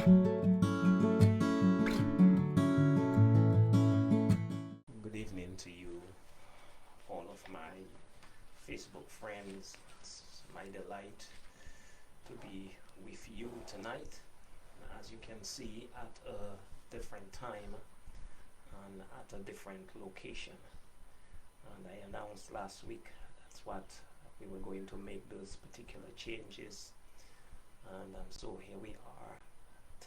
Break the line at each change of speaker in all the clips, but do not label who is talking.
Good evening to you, all of my Facebook friends. It's my delight to be with you tonight. As you can see, at a different time and at a different location. And I announced last week that's what we were going to make those particular changes. And so here we are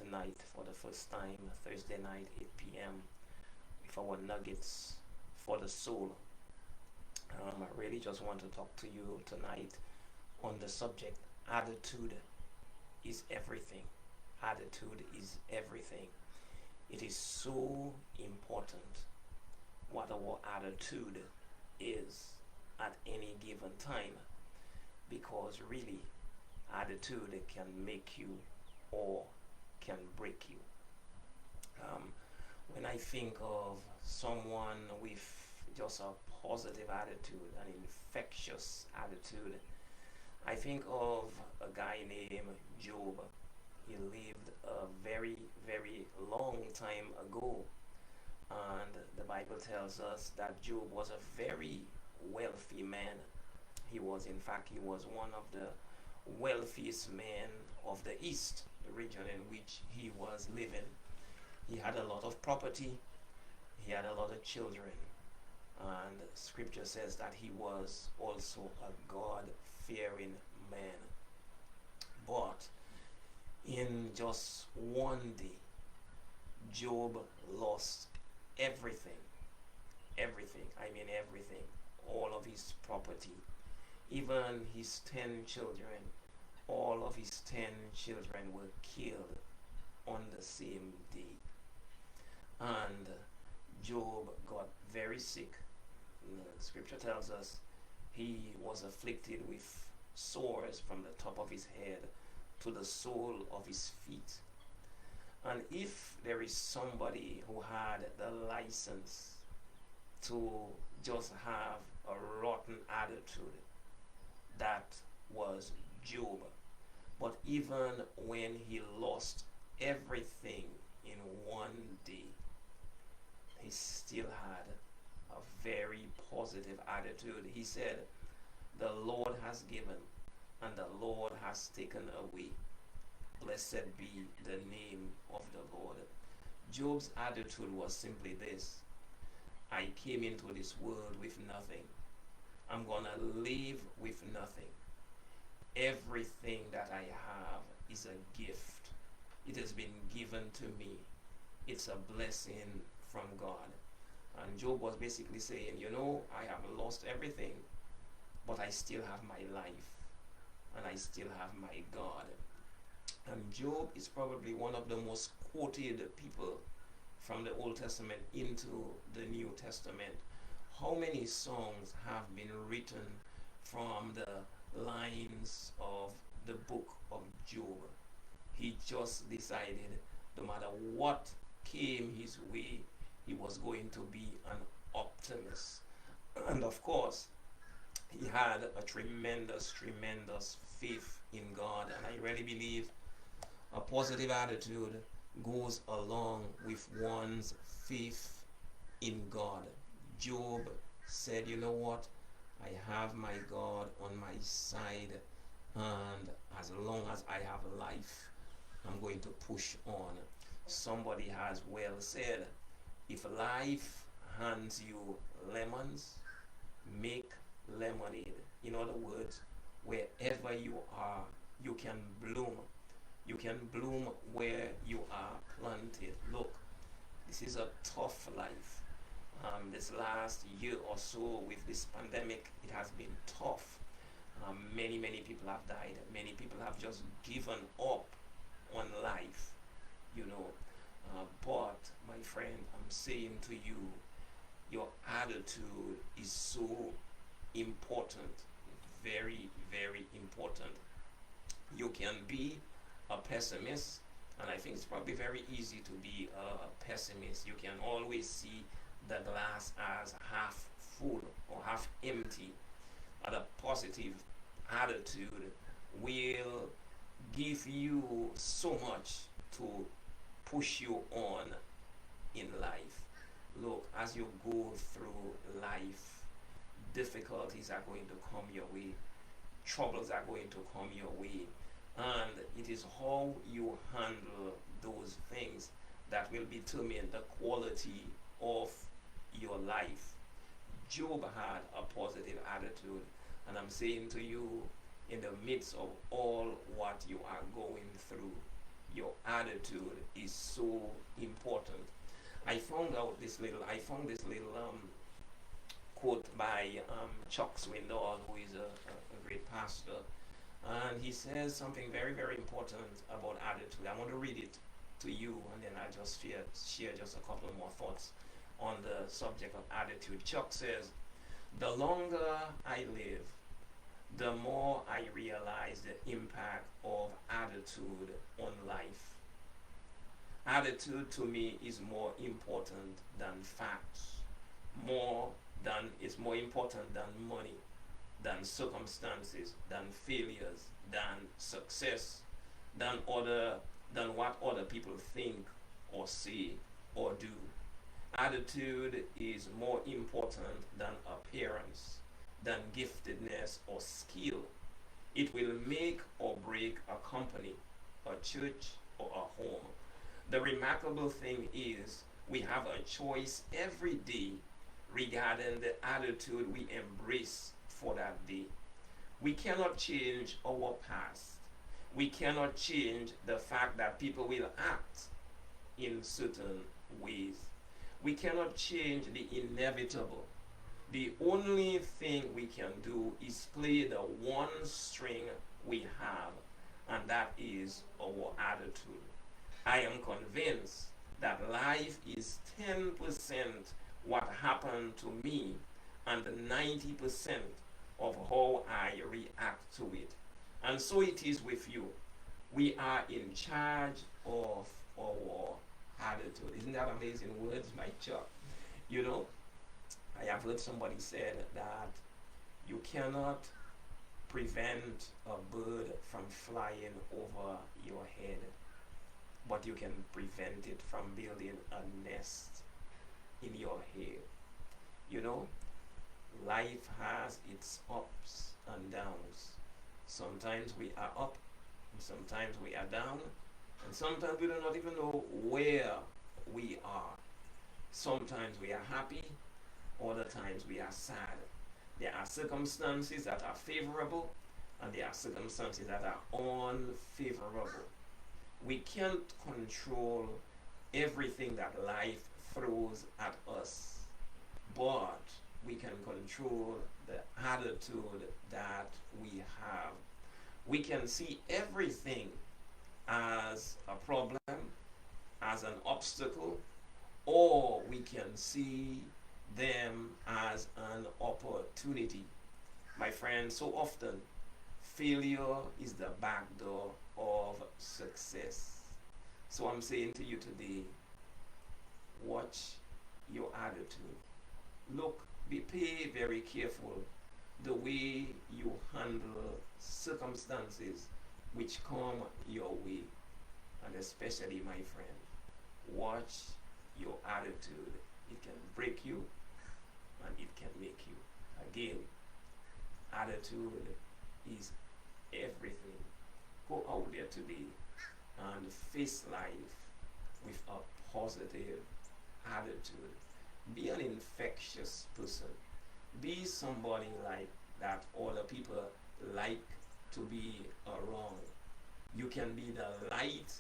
tonight for the first time, Thursday night, 8 p.m., with our nuggets for the soul. I really just want to talk to you tonight on the subject attitude is everything. Attitude is everything. It is so important what our attitude is at any given time, because really attitude can make you or can break you. Um, when I think of someone with just a positive attitude, an infectious attitude, I think of a guy named Job. He lived a very, very long time ago, and the Bible tells us that Job was a very wealthy man. He was one of the wealthiest men of the East, the region in which he was living. He had a lot of property, he had a lot of children, and scripture says that he was also a God fearing man. But in just one day, Job lost everything. Everything. I mean, everything. All of his property. Even his 10 children. All of his 10 children were killed on the same day. And Job got very sick. The scripture tells us he was afflicted with sores from the top of his head to the sole of his feet. And if there is somebody who had the license to just have a rotten attitude, that was Job. But even when he lost everything in one day, he still had a very positive attitude. He said, "The Lord has given, and the Lord has taken away. Blessed be the name of the Lord." Job's attitude was simply this: I came into this world with nothing. I'm gonna live with nothing. Everything that I have is a gift. It has been given to me. It's a blessing from God. And Job was basically saying, I have lost everything, but I still have my life, and I still have my God. And Job is probably one of the most quoted people from the Old Testament into the New Testament. How many songs have been written from the lines of the book of Job? He just decided no matter what came his way, he was going to be an optimist. And of course, he had a tremendous, tremendous faith in God. And I really believe a positive attitude goes along with one's faith in God. Job said, "You know what? I have my God on my side, and as long as I have life, I'm going to push on." Somebody has well said, if life hands you lemons, make lemonade. In other words, wherever you are, you can bloom. You can bloom where you are planted. Look, this is a tough life. This last year or so with this pandemic, it has been tough. Many, many people have died. Many people have just given up on life, you know. But, my friend, I'm saying to you, your attitude is so important. Very, very important. You can be a pessimist, and I think it's probably very easy to be a pessimist. You can always see the glass as half full or half empty. And a positive attitude will give you so much to push you on in life. Look, as you go through life, difficulties are going to come your way, troubles are going to come your way, and it is how you handle those things that will determine the quality of your life. Job had a positive attitude, and I'm saying to you, in the midst of all what you are going through, your attitude is so important. I found this little quote by Chuck Swindoll, who is a great pastor, and he says something very, very important about attitude. I want to read it to you, and then I just share just a couple more thoughts on the subject of attitude. Chuck says, "The longer I live, the more I realize the impact of attitude on life. Attitude to me is more important than facts, more important than money, than circumstances, than failures, than success, than what other people think or say or do. Attitude is more important than appearance, than giftedness or skill. It will make or break a company, a church, or a home. The remarkable thing is we have a choice every day regarding the attitude we embrace for that day. We cannot change our past. We cannot change the fact that people will act in certain ways. We cannot change the inevitable. The only thing we can do is play the one string we have, and that is our attitude. I am convinced that life is 10% what happened to me and 90% of how I react to it. And so it is with you. We are in charge of our attitude. Isn't that amazing words, my Chuck? You know, I have heard somebody said that you cannot prevent a bird from flying over your head, but you can prevent it from building a nest in your hair. You know, life has its ups and downs. Sometimes we are up, and sometimes we are down, and sometimes we do not even know where we are. Sometimes we are happy, other times we are sad. There are circumstances that are favorable, and there are circumstances that are unfavorable. We can't control everything that life throws at us, but we can control the attitude that we have. We can see everything as a problem, as an obstacle, or we can see them as an opportunity. My friend, so often failure is the back door of success. So I'm saying to you today, watch your attitude. Look, pay very careful the way you handle circumstances which come your way. And especially, my friend, watch your attitude. It can break you and it can make you. Again, attitude is everything. Go out there today and face life with a positive attitude. Be an infectious person. Be somebody like that other people like to be around. You can be the light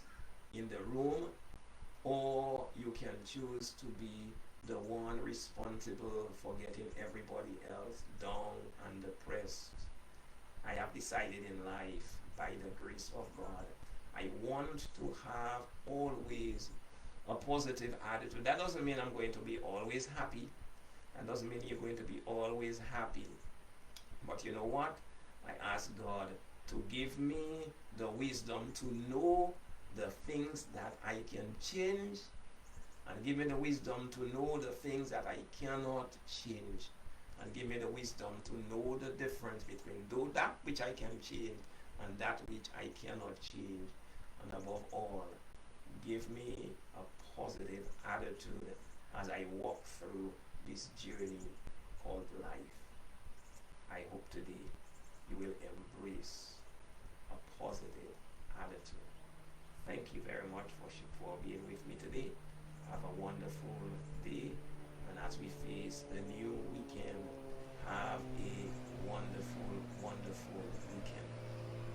in the room, or you can choose to be the one responsible for getting everybody else down and depressed. I have decided in life, by the grace of God, I want to have always a positive attitude. That doesn't mean I'm going to be always happy. That doesn't mean you're going to be always happy. But you know what? I ask God to give me the wisdom to know the things that I can change, and give me the wisdom to know the things that I cannot change, and give me the wisdom to know the difference between that which I can change and that which I cannot change. And above all, give me a positive attitude as I walk through this journey called life. I hope today you will embrace a positive attitude. Thank you very much for being with me today. Have a wonderful day. And as we face the new weekend, have a wonderful, wonderful weekend.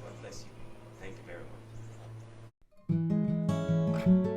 God bless you. Thank you very much.